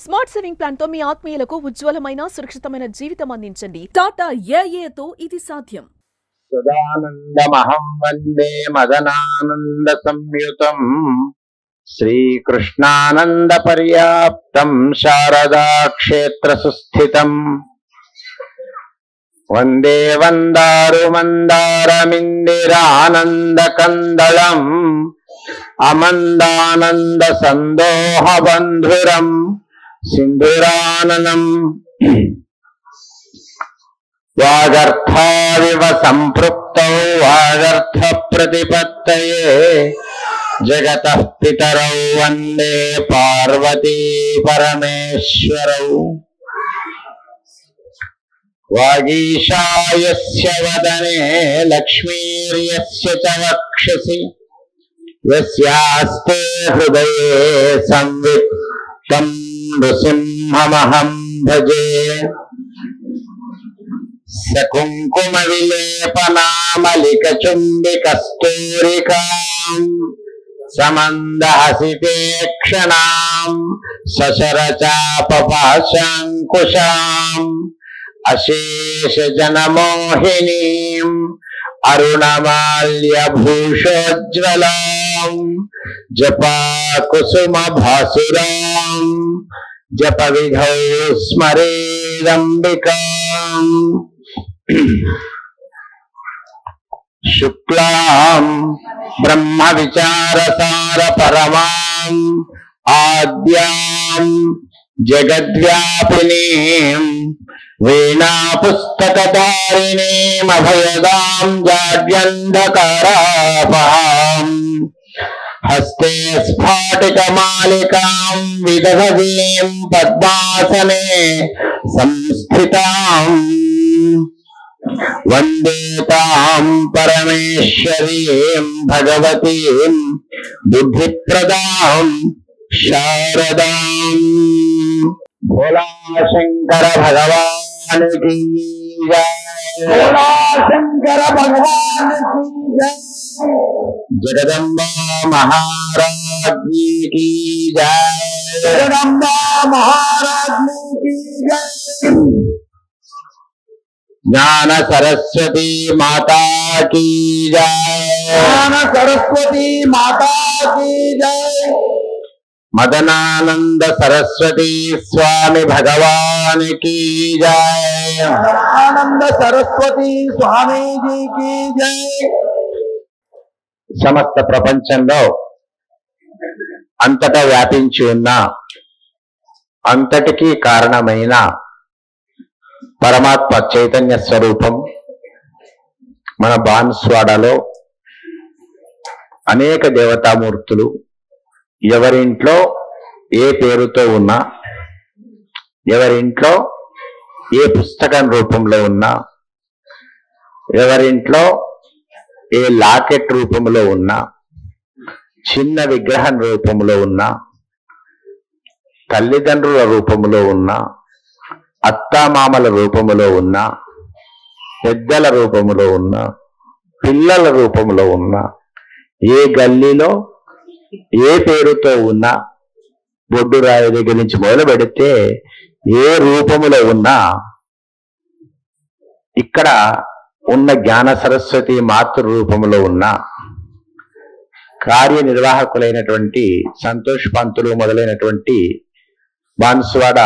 Smart saving plan తో మీ ఆత్మీయులకు ఉజ్వలమైన సురక్షితమైన జీవితం అందించండి. టాటా ఏఏతో ఇది సాధ్యం. సదానందమహం వందే మదనానంద సంయుతం శ్రీకృష్ణానంద పర్యాప్తం శారదా క్షేత్ర సుస్థితం వందే వందారు మందారమిందిరానంద కందళం అమందానంద సందోహ బంధురం సింధురాననం వాగర్థావివ సంపృక్తౌ వాగర్థ ప్రతిపత్తయే జగతః పితరౌ వందే పార్వతీ పరమేశ్వరౌ వాగీశాయస్య వదనే లక్ష్మీర్యస్య చ వక్షసి యస్యాస్తే హృదయే సంవిత్ తం నృసింహమహం భజే సకుంకుమ విలేపనామలిక చుంబిక స్తూరికాం సమందహసితే క్షణాం సశరచాపపాశాంకుశాం అశేష జనమోహినీం అరుణమాల్యభూషోజ్వలాం జపాకుసుమ భాసురాం జప విధౌ స్మరేదంబికాం శుక్లాం బ్రహ్మ విచారసార పరమాం ఆద్యాం జగద్వ్యాపినీం వీణా పుస్తకధారిణీం అభయదాం జాడ్యంధకారాపహాం హస్తే స్ఫాటికమాలికాం విదధీం పద్మాసనే సంస్థితాం వందే తాం పరమేశ్వరీం భగవతీం బుద్ధిప్రదాం శారదాం. భోలా శంకర భగవాన్ కీ జై. భోలా శంకర భగవాన్ కీ జై. జగదంబా మహారాజ్ఞీ కీ జై. జగదంబా మహారాజ్ఞీ కీ జై. జ్ఞాన సరస్వతి మాతా కీ జై. జ్ఞాన సరస్వతి మాతా కీ జై. మదనానంద సరస్వతి స్వామి భగవాన్ కీ జై. మదనానంద సరస్వతి స్వామీజీ కీ జై. సమస్త ప్రపంచంలో అంతటా వ్యాపించి ఉన్న అంతటికీ కారణమైన పరమాత్మ చైతన్య స్వరూపం మన బాన్స్వాడలో అనేక దేవతామూర్తులు ఎవరింట్లో ఏ పేరుతో ఉన్నా, ఎవరింట్లో ఏ పుస్తకం రూపంలో ఉన్నా, ఎవరింట్లో ఏ లాకెట్ రూపంలో ఉన్నా, చిన్న విగ్రహం రూపంలో ఉన్నా, తల్లిదండ్రుల రూపంలో ఉన్నా, అత్తామామల రూపములో ఉన్నా, పెద్దల రూపములో ఉన్నా, పిల్లల రూపంలో ఉన్నా, ఏ గల్లీలో ఏ పేరుతో ఉన్నా, బొడ్డురాయి దగ్గర నుంచి మొదలు పెడితే ఏ రూపములో ఉన్నా, ఇక్కడ ఉన్న జ్ఞాన సరస్వతి మాతృ రూపంలో ఉన్న కార్యనిర్వాహకులైనటువంటి సంతోష్ పంతులు మొదలైనటువంటి బాన్స్వాడ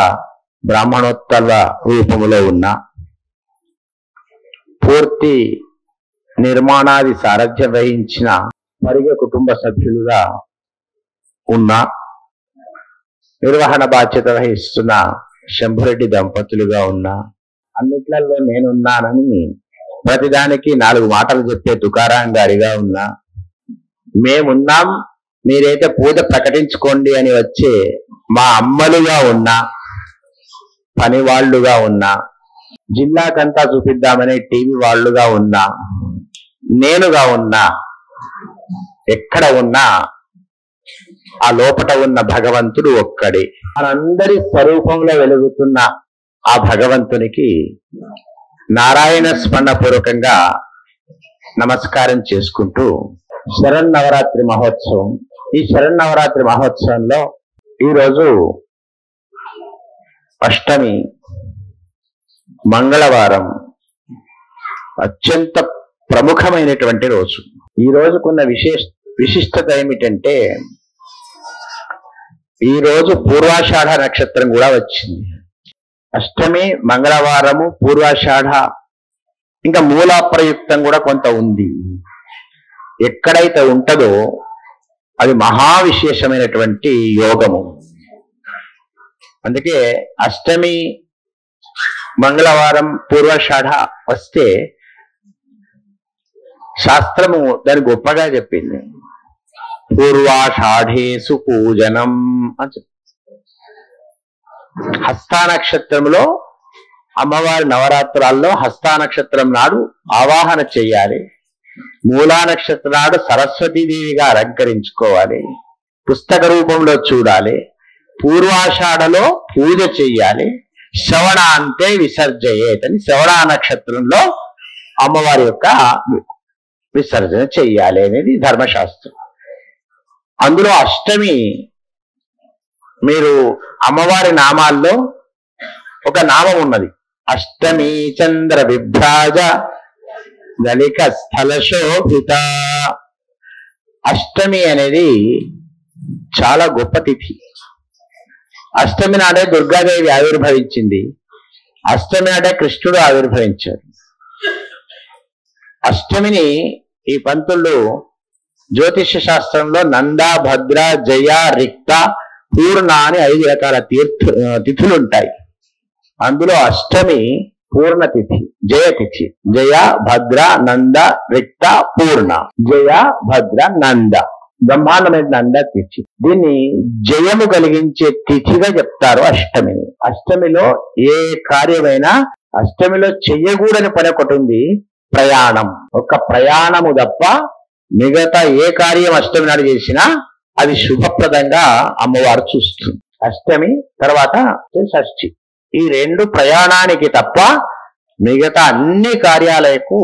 బ్రాహ్మణోత్తర రూపములో ఉన్న పూర్తి నిర్మాణాది సారథ్యం వహించిన మరిగ కుటుంబ సభ్యులుగా ఉన్న నిర్వహణ బాధ్యత వహిస్తున్న శంభురెడ్డి దంపతులుగా ఉన్న అన్నిట్లలో నేనున్నానని ప్రతిదానికి 4 మాటలు చెప్పే తుకారాం గారిగా ఉన్నా, మేమున్నాం మీరైతే పూజ ప్రకటించుకోండి అని వచ్చే మా అమ్మలుగా ఉన్నా, పనివాళ్లుగా ఉన్నా, జిల్లాకంతా చూపిద్దామనే టీవీ వాళ్ళుగా ఉన్నా, నేనుగా ఉన్నా, ఎక్కడ ఉన్నా ఆ లోపట ఉన్న భగవంతుడు ఒక్కడే. మనందరి స్వరూపంలో వెలుగుతున్న ఆ భగవంతునికి నారాయణ స్మరణ పూర్వకంగా నమస్కారం చేసుకుంటూ శరన్నవరాత్రి మహోత్సవం, ఈ శరన్నవరాత్రి మహోత్సవంలో ఈరోజు అష్టమి మంగళవారం అత్యంత ప్రముఖమైనటువంటి రోజు. ఈ రోజుకున్న విశిష్టత ఏమిటంటే ఈ రోజు పూర్వాషాఢ నక్షత్రం కూడా వచ్చింది. అష్టమి మంగళవారము పూర్వాషాఢ ఇంకా మూలాప్రయుక్తం కూడా కొంత ఉంది. ఎక్కడైతే ఉంటుందో అది మహావిశేషమైనటువంటి యోగము. అందుకే అష్టమి మంగళవారం పూర్వాషాఢ వస్తే శాస్త్రము దాన్ని గొప్పగా చెప్పింది. పూర్వాషాఢేసు పూజనం అని చెప్పి హస్తా నక్షత్రంలో అమ్మవారి నవరాత్రాల్లో హస్తా నక్షత్రం నాడు ఆవాహన చెయ్యాలి. మూలా నక్షత్రం నాడు సరస్వతీదేవిగా అలంకరించుకోవాలి. పుస్తక రూపంలో చూడాలి. పూర్వాషాఢలో పూజ చెయ్యాలి. శ్రవణాంతే విసర్జయేత్ అని శ్రవణ నక్షత్రంలో అమ్మవారి యొక్క విసర్జన చెయ్యాలి అనేది ధర్మశాస్త్రం. అందులో అష్టమి మీరు అమ్మవారి నామాల్లో ఒక నామం ఉన్నది. అష్టమి చంద్ర విభ్రాజ దళిక స్థల శోభిత. అష్టమి అనేది చాలా గొప్ప తిథి. అష్టమి నాడే దుర్గాదేవి ఆవిర్భవించింది. అష్టమి నాడే కృష్ణుడు ఆవిర్భవించాడు. అష్టమిని ఈ పంతుళ్ళు జ్యోతిష శాస్త్రంలో నంద, భద్ర, జయ, రిక్త, పూర్ణ అని 5 రకాల తిథులుంటాయి. అందులో అష్టమి పూర్ణ తిథి, జయ తిథి. జయ, భద్ర, నంద, రిక్త, పూర్ణ. జయ, భద్ర, నంద బ్రహ్మాండమైన నంద తిథి. దీన్ని జయము కలిగించే తిథిగా చెప్తారు అష్టమిని. అష్టమిలో ఏ కార్యమైనా అష్టమిలో చెయ్యకూడని పని ఒకటి ఉంది, ప్రయాణం. ఒక ప్రయాణము తప్ప మిగతా ఏ కార్యం అష్టమి నాడు చేసినా అది శుభప్రదంగా అమ్మవారు చూస్తుంది. అష్టమి తర్వాత షష్ఠి. ఈ 2 ప్రయాణానికి తప్ప మిగతా అన్ని కార్యాలకు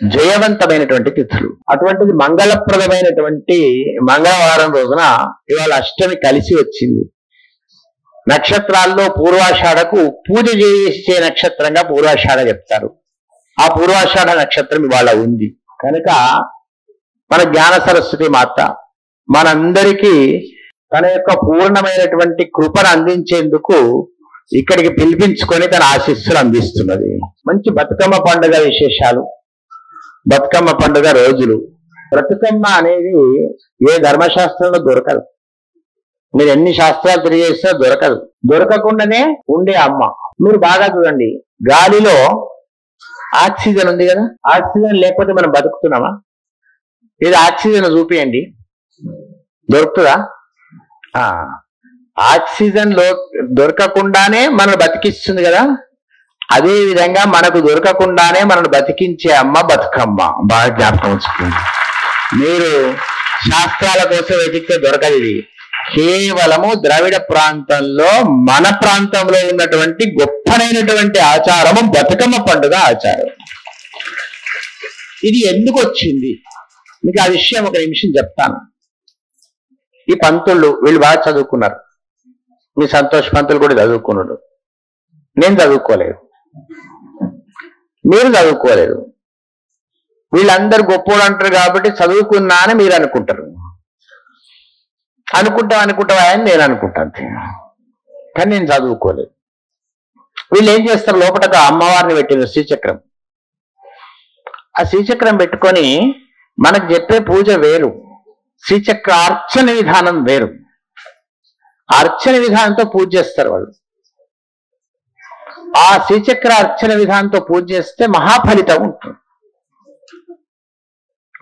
జయవంతమైనటువంటి తిథులు. అటువంటిది మంగళప్రదమైనటువంటి మంగళవారం రోజున ఇవాళ అష్టమి కలిసి వచ్చింది. నక్షత్రాల్లో పూర్వాషాఢకు పూజ చేసే నక్షత్రంగా పూర్వాషాఢ చెప్తారు. ఆ పూర్వాషాఢ నక్షత్రం ఇవాళ ఉంది కనుక మన జ్ఞాన సరస్వతి మాత మనందరికీ తన యొక్క పూర్ణమైనటువంటి కృపను అందించేందుకు ఇక్కడికి పిలిపించుకొని తన ఆశీస్సులు అందిస్తున్నది. మంచి బతుకమ్మ పండుగ విశేషాలు, బతుకమ్మ పండుగ రోజులు. బతుకమ్మ అనేది ఏ ధర్మశాస్త్రంలో దొరకదు. మీరు ఎన్ని శాస్త్రాలు తెలియజేసినా దొరకదు. దొరకకుండానే ఉండే అమ్మ. మీరు బాగా చూడండి, గాలిలో ఆక్సిజన్ ఉంది కదా, ఆక్సిజన్ లేకపోతే మనం బతుకుతున్నామా? ఇది ఆక్సిజన్ చూపియండి, దొరుకుతుందా? ఆక్సిజన్ దొరకకుండానే మనల్ని బతికిస్తుంది కదా. అదే విధంగా మనకు దొరకకుండానే మనల్ని బతికించే అమ్మ బతుకమ్మ. బాగా జ్ఞాపకం ఉంచుకోండి. మీరు శాస్త్రాల కోసం వెతికితే దొరకదు. ఇది కేవలము ద్రవిడ ప్రాంతంలో మన ప్రాంతంలో ఉన్నటువంటి గొప్పనైనటువంటి ఆచారము బతుకమ్మ పండుగ ఆచారం. ఇది ఎందుకు వచ్చింది మీకు ఆ విషయం ఒక నిమిషం చెప్తాను. ఈ పంతుళ్ళు వీళ్ళు బాగా చదువుకున్నారు. మీ సంతోష్ పంతులు కూడా చదువుకున్నాడు. నేను చదువుకోలేదు, మీరు చదువుకోలేదు. వీళ్ళందరూ గొప్పోడు అంటారు కాబట్టి చదువుకున్నా అని మీరు అనుకుంటారు. అనుకుంటావా అని నేను అనుకుంటాను, కానీ నేను చదువుకోలేదు. వీళ్ళు ఏం చేస్తారు, లోపల అమ్మవారిని పెట్టిన శ్రీచక్రం. ఆ శ్రీచక్రం పెట్టుకొని మనకు చెప్పే పూజ వేరు, శ్రీచక్ర అర్చన విధానం వేరు. అర్చన విధానంతో పూజ చేస్తారు వాళ్ళు. ఆ శ్రీచక్ర అర్చన విధానంతో పూజ చేస్తే మహాఫలితం ఉంటుంది.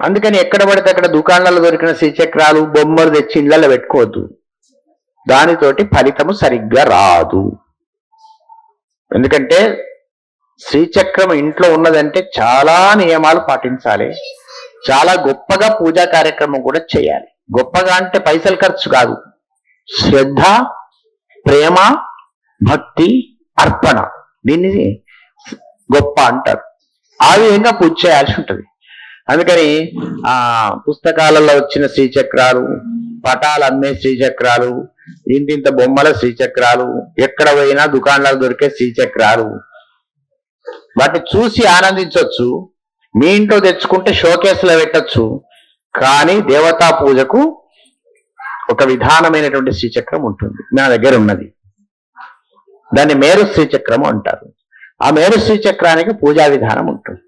అందుకని ఎక్కడ పడితే అక్కడ దుకాణాల్లో దొరికిన శ్రీచక్రాలు బొమ్మలు తెచ్చి ఇళ్లలో పెట్టుకోవద్దు. దానితోటి ఫలితము సరిగ్గా రాదు. ఎందుకంటే శ్రీచక్రం ఇంట్లో ఉన్నదంటే చాలా నియమాలు పాటించాలి. చాలా గొప్పగా పూజా కార్యక్రమం కూడా చేయాలి. గొప్పగా అంటే పైసలు ఖర్చు కాదు, శ్రద్ధ, ప్రేమ, భక్తి, అర్పణ, దీన్ని గొప్ప అంటారు. ఆ విధంగా పూజ చేయాల్సి ఉంటుంది. అందుకని పుస్తకాలలో వచ్చిన శ్రీచక్రాలు, పటాలు అమ్మే శ్రీచక్రాలు, ఇంటింత బొమ్మల శ్రీచక్రాలు, ఎక్కడ పోయినా దుకాణాలకు దొరికే శ్రీచక్రాలు, వాటిని చూసి ఆనందించవచ్చు. మీ ఇంట్లో తెచ్చుకుంటే షోకేసులో పెట్టచ్చు. కానీ దేవతా పూజకు ఒక విధానమైనటువంటి శ్రీచక్రం ఉంటుంది, నా దగ్గర ఉన్నది. దాన్ని మేరు శ్రీచక్రం అంటారు. ఆ మేరు శ్రీచక్రానికి పూజా విధానం ఉంటుంది.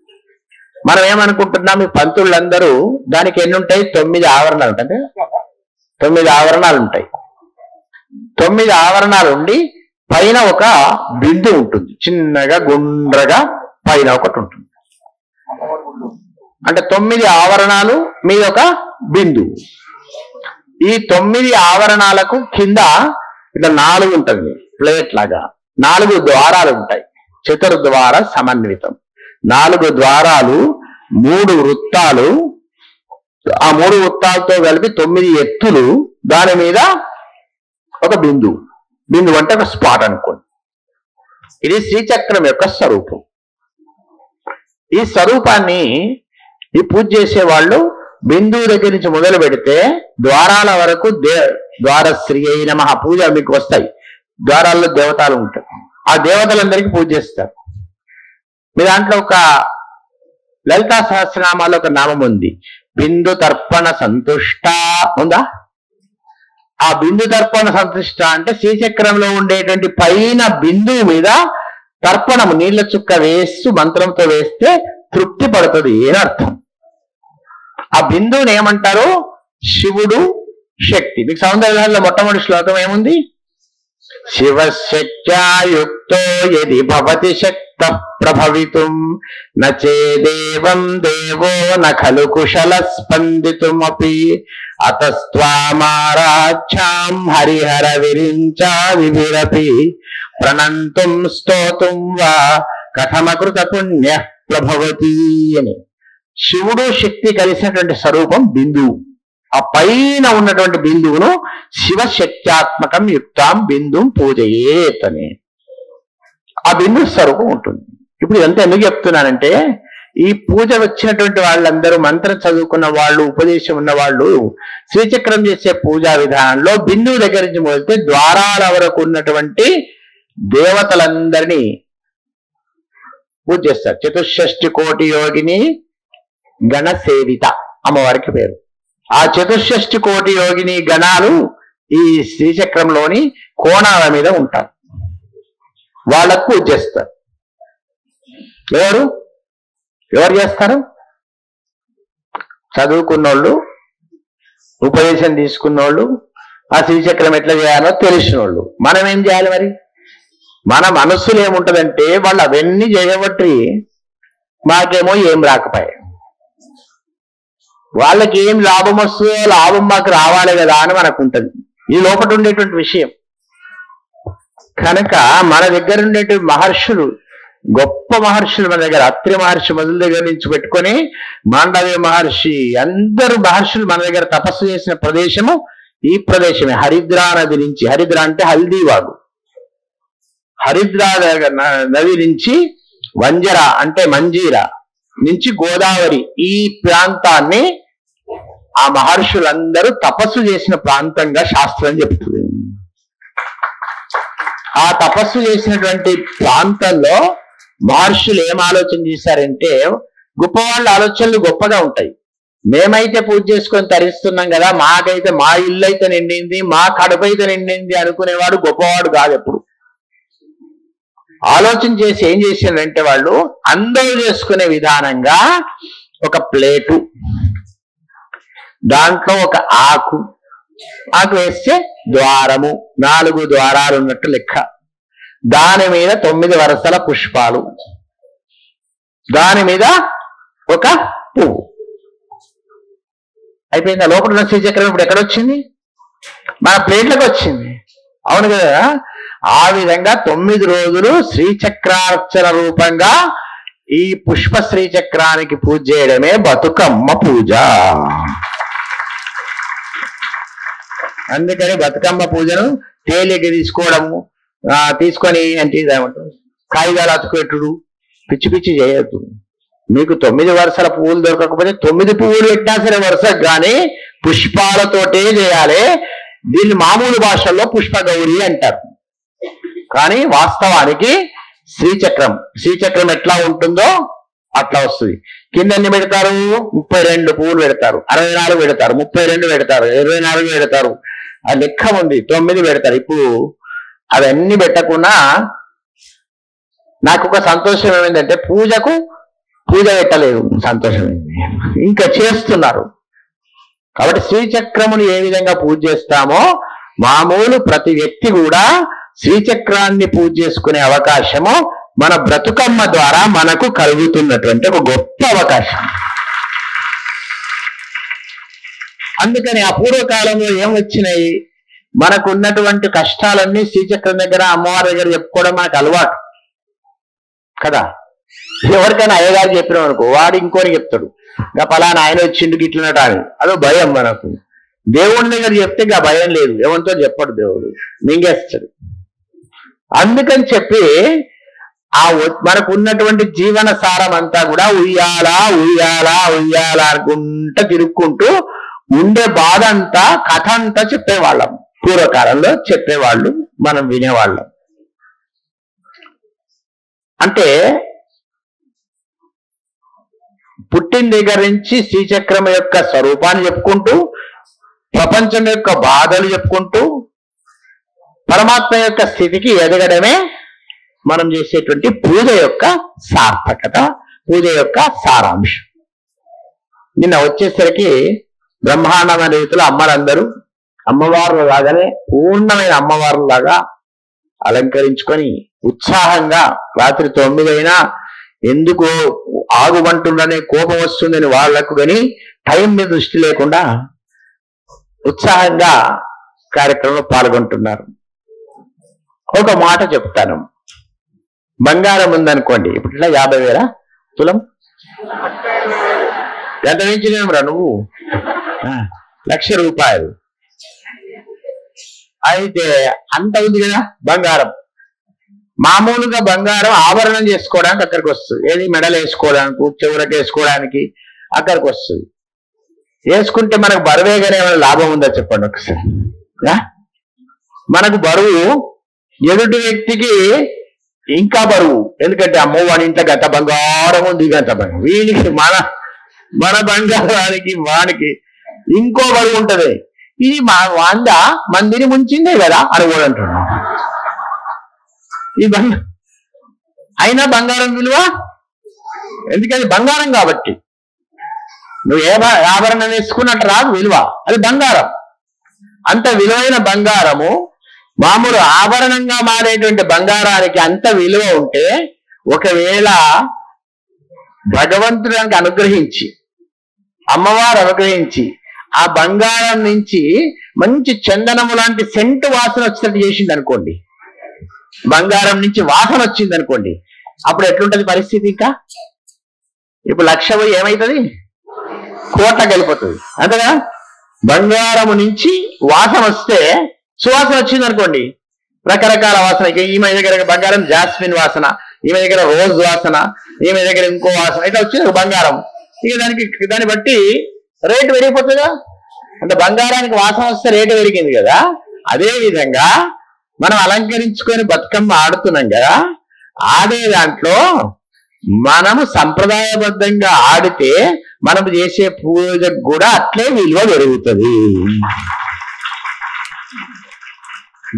మనం ఏమనుకుంటున్నాం, ఈ పంతులందరూ దానికి ఎన్ని ఉంటాయి? 9 ఆవరణాలు ఉంటాయి. 9 ఆవరణాలు ఉంటాయి. 9 ఆవరణాలు ఉండి పైన ఒక బిందు ఉంటుంది, చిన్నగా గుండ్రగా పైన ఒకటి ఉంటుంది. అంటే 9 ఆవరణాలు మీద ఒక బిందువు. ఈ 9 ఆవరణాలకు కింద ఇట్లా 4 ఉంటుంది, ప్లేట్ లాగా 4 ద్వారాలు ఉంటాయి. చతుర్ద్వార సమన్వితం. 4 ద్వారాలు, 3 వృత్తాలు, ఆ 3 వృత్తాలతో కలిపి 9 ఎత్తులు, దాని మీద ఒక బిందువు. బిందువు అంటే ఒక స్పాట్ అనుకోండి. ఇది శ్రీచక్రం యొక్క స్వరూపం. ఈ స్వరూపాన్ని ఈ పూజ చేసే వాళ్ళు బిందువు దగ్గర నుంచి మొదలు పెడితే ద్వారాల వరకు ద్వారశ్రీ అయిన మహా పూజ మీకు వస్తాయి. ద్వారాల్లో దేవతలు ఉంటాయి. ఆ దేవతలందరికీ పూజ చేస్తారు. మీ దాంట్లో ఒక లలితా సహస్రనామాల్లో ఒక నామం ఉంది, బిందు తర్పణ సంతుష్ట ఉందా? ఆ బిందు తర్పణ సంతుష్ట అంటే శ్రీచక్రంలో ఉండేటువంటి పైన బిందువు మీద తర్పణము నీళ్ల చుక్క వేస్తూ మంత్రంతో వేస్తే తృప్తి పడుతుంది అని అర్థం. ఆ బిందువుని ఏమంటారు? శివుడు, శక్తి. మీకు సౌందర్యంలో మొట్టమొదటి శ్లోకం ఏముంది? శివశక్త్యాయుక్తో యది భవతి శక్త ప్రభవితుం నచేదేవం దేవో న ఖలు కుశల స్పందితుమపి అతస్త్వామారాధ్యాం హరిహర విరించా విభిరపి ప్రణంతుం స్తోతుం వా కథమకృత పుణ్య ప్రభవతి అని. శివుడు శక్తి కలిసినటువంటి స్వరూపం బిందువు. ఆ పైన ఉన్నటువంటి బిందువును శివశక్త్యాత్మకం యుక్తాం బిందుం పూజయేత్ అని ఆ బిందు స్వరూపం ఉంటుంది. ఇప్పుడు ఇదంతా ఎందుకు చెప్తున్నానంటే, ఈ పూజ వచ్చినటువంటి వాళ్ళందరూ మంత్రం చదువుకున్న వాళ్ళు, ఉపదేశం ఉన్న వాళ్ళు శ్రీచక్రం చేసే పూజా విధానంలో బిందువు దగ్గర నుంచి మొదలైతే ద్వారాల వరకు ఉన్నటువంటి దేవతలందరినీ పూజ చేస్తారు. 64 కోటి యోగిని గణసేవిత అమ్మవారికి పేరు. ఆ 64 కోటి యోగిని గణాలు ఈ శ్రీచక్రంలోని కోణాల మీద ఉంటారు. వాళ్ళకు పూజ చేస్తారు. ఎవరు చేస్తారు? చదువుకున్నోళ్ళు, ఉపదేశం తీసుకున్నోళ్ళు, ఆ శ్రీచక్రం ఎట్లా చేయాలో తెలిసిన వాళ్ళు. మనం ఏం చేయాలి మరి? మన మనస్సులో ఏముంటదంటే, వాళ్ళు అవన్నీ చేయబట్టి మాకేమో ఏం రాకపోయాయి, వాళ్ళకి ఏం లాభం వస్తుందో లాభం మాకు రావాలి కదా అని మనకు ఉంటుంది. ఈ లోపల ఉండేటువంటి విషయం. కనుక మన దగ్గర ఉండేటువంటి మహర్షులు, గొప్ప మహర్షులు మన దగ్గర, అత్రి మహర్షి మొదల దగ్గర నుంచి పెట్టుకొని మాండవ్య మహర్షి, అందరూ మహర్షులు మన దగ్గర తపస్సు చేసిన ప్రదేశము ఈ ప్రదేశమే. హరిద్రా నది నుంచి, హరిద్రా అంటే హల్దీవాగు, హరిద్రా నది నుంచి వంజర అంటే మంజీరా నుంచి గోదావరి, ఈ ప్రాంతాన్ని ఆ మహర్షులందరూ తపస్సు చేసిన ప్రాంతంగా శాస్త్రం చెప్తుంది. ఆ తపస్సు చేసినటువంటి ప్రాంతంలో మహర్షులు ఏం ఆలోచన చేశారంటే, గొప్పవాళ్ళ ఆలోచనలు గొప్పగా ఉంటాయి. మేమైతే పూజ చేసుకొని తరిస్తున్నాం కదా, మాకైతే మా ఇల్లు అయితే నిండింది, మా కడుపు అయితే నిండింది అనుకునేవాడు గొప్పవాడు కాదు. ఎప్పుడు ఆలోచన చేసి ఏం చేశారంటే, వాళ్ళు అందరూ చేసుకునే విధానంగా ఒక ప్లేటు, దాంట్లో ఒక ఆకు వేస్తే ద్వారము, 4 ద్వారాలు ఉన్నట్టు లెక్క, దాని మీద 9 వరుసల పుష్పాలు, దాని మీద ఒక పువ్వు. అయిపోయింది. లోపల ఉన్న శ్రీచక్రం ఇప్పుడు ఎక్కడొచ్చింది? మన ప్లేట్లకు వచ్చింది. అవును కదా? ఆ విధంగా 9 రోజులు శ్రీచక్రార్చన రూపంగా ఈ పుష్ప శ్రీచక్రానికి పూజ చేయడమే బతుకమ్మ పూజ. అందుకని బతుకమ్మ పూజను తేలిక తీసుకోవడము, తీసుకొని అంటే కాగితాలు అతుకుపెట్టుడు, పిచ్చి పిచ్చి చేయొద్దు. మీకు 9 వరుసల పువ్వులు దొరకకపోతే 9 పువ్వులు పెట్టినా సరే వరుసకు, కానీ పుష్పాలతోటే చేయాలి. దీన్ని మామూలు భాషల్లో పుష్పగౌరి అంటారు. కానీ వాస్తవానికి శ్రీచక్రం ఎట్లా ఉంటుందో అట్లా వస్తుంది. కింద ఎన్ని పెడతారు? 32 పువ్వులు పెడతారు, 64 పెడతారు, 32 పెడతారు, 24 పెడతారు. ఆ లెక్క ఉంది, 9 పెడతారు. ఇప్పుడు అవన్నీ పెట్టకుండా నాకు ఒక సంతోషం ఏమైందంటే పూజ పెట్టలేదు, సంతోషమైంది. ఇంకా చేస్తున్నారు. కాబట్టి శ్రీచక్రమును ఏ విధంగా పూజ చేస్తామో మామూలు ప్రతి వ్యక్తి కూడా శ్రీచక్రాన్ని పూజ చేసుకునే అవకాశము మన బ్రతుకమ్మ ద్వారా మనకు కలుగుతున్నటువంటి ఒక గొప్ప అవకాశం. అందుకని ఆ పూర్వకాలంలో ఏం వచ్చినాయి, మనకు ఉన్నటువంటి కష్టాలన్నీ శ్రీచక్రం దగ్గర అమ్మవారి దగ్గర చెప్పుకోవడం మనకు అలవాటు కదా. ఎవరికైనా అయ్యగారు చెప్పినాం అనుకో, వాడు ఇంకోని చెప్తాడు, ఇంకా పలానా ఆయన వచ్చిండు గిట్లనట అని. అదో భయం మనకు. దేవుడి దగ్గర చెప్తే ఇంకా భయం లేదు, ఎవరితో చెప్పడు, దేవుడు మింగేస్తాడు. అందుకని చెప్పి మనకు ఉన్నటువంటి జీవన సారం అంతా కూడా ఉయ్యాలా అనుకుంటా తిరుక్కుంటూ ఉండే బాధ అంతా, కథ అంతా చెప్పేవాళ్ళం. పూర్వకాలంలో చెప్పేవాళ్ళు, మనం వినేవాళ్ళం. అంటే పుట్టిన దగ్గర నుంచి శ్రీచక్రం యొక్క స్వరూపాన్ని చెప్పుకుంటూ, ప్రపంచం యొక్క బాధలు చెప్పుకుంటూ, పరమాత్మ యొక్క స్థితికి ఎదగడమే మనం చేసేటువంటి పూజ యొక్క సార్థకత, పూజ యొక్క సారాంశం. నిన్న వచ్చేసరికి బ్రహ్మాండమైన రీతిలో అమ్మలందరూ అమ్మవారు లాగానే పూర్ణమైన అమ్మవారు లాగా అలంకరించుకొని ఉత్సాహంగా, రాత్రి 9 అయినా ఎందుకు ఆగుమంటుందనే కోపం వస్తుందని వాళ్లకు కానీ టైం మీద దృష్టి లేకుండా ఉత్సాహంగా కార్యక్రమంలో పాల్గొంటున్నారు. ఒక మాట చెప్తాను. బంగారం ఉందనుకోండి, ఇప్పుడు ఇట్లా 50,000 తులం, గత నుంచి రా నువ్వు, 1,00,000 రూపాయలు అయితే అంత ఉంది కదా బంగారం. మామూలుగా బంగారం ఆభరణం చేసుకోవడానికి అక్కడికి వస్తుంది. ఏది మెడలు వేసుకోవడానికి, చెవులకు వేసుకోవడానికి అక్కడికి వస్తుంది. వేసుకుంటే మనకు బరువేగానే ఏమైనా లాభం ఉందా చెప్పండి ఒకసారి. మనకు బరువు, ఎదుటి వ్యక్తికి ఇంకా బరువు. ఎందుకంటే అమ్మో వాడి ఇంట్లో గత బంగారం ఉంది, గత బంగారం, వీనికి మన బంగారానికి వానికి ఇంకో బరువు ఉంటది. ఇది వంద మందిని ముంచిందే కదా అని కూడా అంటున్నాం. ఈ అయినా బంగారం విలువ, ఎందుకని బంగారం కాబట్టి. నువ్వు ఏ ఆభరణం వేసుకున్నట్టు రాదు విలువ, అది బంగారం. అంత విలువైన బంగారము మామూలు ఆభరణంగా మారేటువంటి బంగారానికి అంత విలువ ఉంటే, ఒకవేళ భగవంతుడానికి అనుగ్రహించి, అమ్మవారు అనుగ్రహించి ఆ బంగారం నుంచి మంచి చందనము లాంటి సెంటు వాసన వచ్చినట్టు చేసింది అనుకోండి, బంగారం నుంచి వాసన వచ్చింది అనుకోండి, అప్పుడు ఎట్లుంటది పరిస్థితి? ఇంకా ఇప్పుడు 1,00,000 ఏమవుతుంది? కోట్లకు వెళ్ళిపోతుంది. అంతేగా? బంగారము నుంచి వాసన వస్తే, సువాసన వచ్చింది అనుకోండి, రకరకాల వాసన. ఈమె దగ్గర బంగారం జాస్మిన్ వాసన, ఈమె దగ్గర రోజ్ వాసన, ఈమె దగ్గర ఇంకో వాసన, ఇట్లా వచ్చింది బంగారం. ఇక దాన్ని బట్టి రేటు పెరిగిపోతుందా? అంటే బంగారానికి వాసన వస్తే రేటు పెరిగింది కదా. అదే విధంగా మనం అలంకరించుకొని బతుకమ్మ ఆడుతున్నాం కదా, ఆడే దాంట్లో మనము సంప్రదాయబద్ధంగా ఆడితే మనం చేసే పూజకు కూడా అట్లే విలువ పెరుగుతుంది.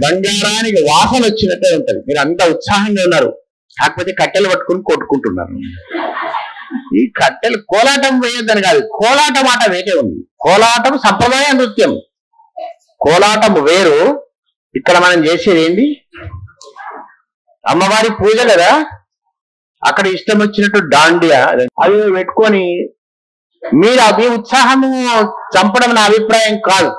బంగారానికి వాసన వచ్చినట్టే ఉంటది. మీరు అంత ఉత్సాహంగా ఉన్నారు, కాకపోతే కట్టెలు పట్టుకుని కొట్టుకుంటున్నారు. ఈ కట్టెలు కోలాటం వేయొద్దని కాదు, కోలాటం ఆట వేరే ఉంది. కోలాటం సంప్రదాయ నృత్యం, కోలాటం వేరు. ఇక్కడ మనం చేసేది ఏంటి? అమ్మవారి పూజ కదా, అక్కడ ఇష్టం వచ్చినట్టు డాండియా అవి పెట్టుకొని మీరు మీ ఉత్సాహము చంపడం నా అభిప్రాయం కాదు.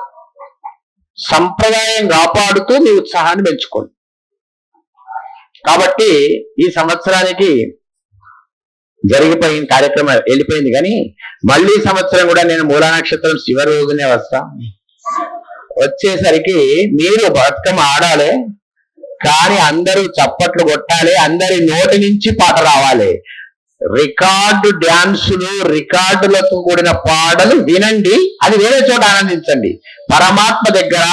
సంప్రదాయం కాపాడుతూ మీ ఉత్సాహాన్ని పెంచుకోండి. కాబట్టి ఈ సంవత్సరానికి జరిగిపోయిన కార్యక్రమం వెళ్ళిపోయింది, కానీ మళ్ళీ సంవత్సరం కూడా నేను మూలా నక్షత్రం చివరి రోజునే వస్తా. వచ్చేసరికి మీరు బతుకమ్మ ఆడాలి, కానీ అందరూ చప్పట్లు కొట్టాలి, అందరి నోటి నుంచి పాట రావాలి. రికార్డు డ్యాన్సులు, రికార్డులతో కూడిన పాటలు వినండి, అది వేరే చోట ఆనందించండి. పరమాత్మ దగ్గర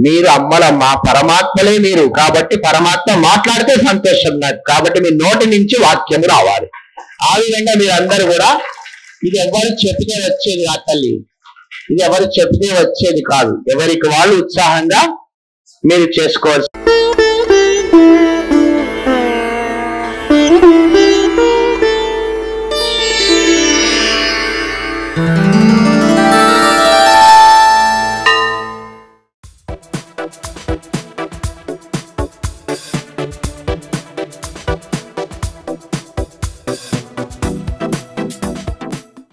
మీరు అమ్మలమ్మ, పరమాత్మలే మీరు. కాబట్టి పరమాత్మ మాట్లాడితే సంతోషం నాకు. కాబట్టి మీ నోటి నుంచి వాక్యము రావాలి. ఆ విధంగా మీరందరూ కూడా, ఇది ఎవరు చెప్తే వచ్చేది కాదు తల్లి, ఇది ఎవరు చెప్తే వచ్చేది కాదు. ఎవరికి వాళ్ళు ఉత్సాహంగా మీరు చేసుకోవచ్చు.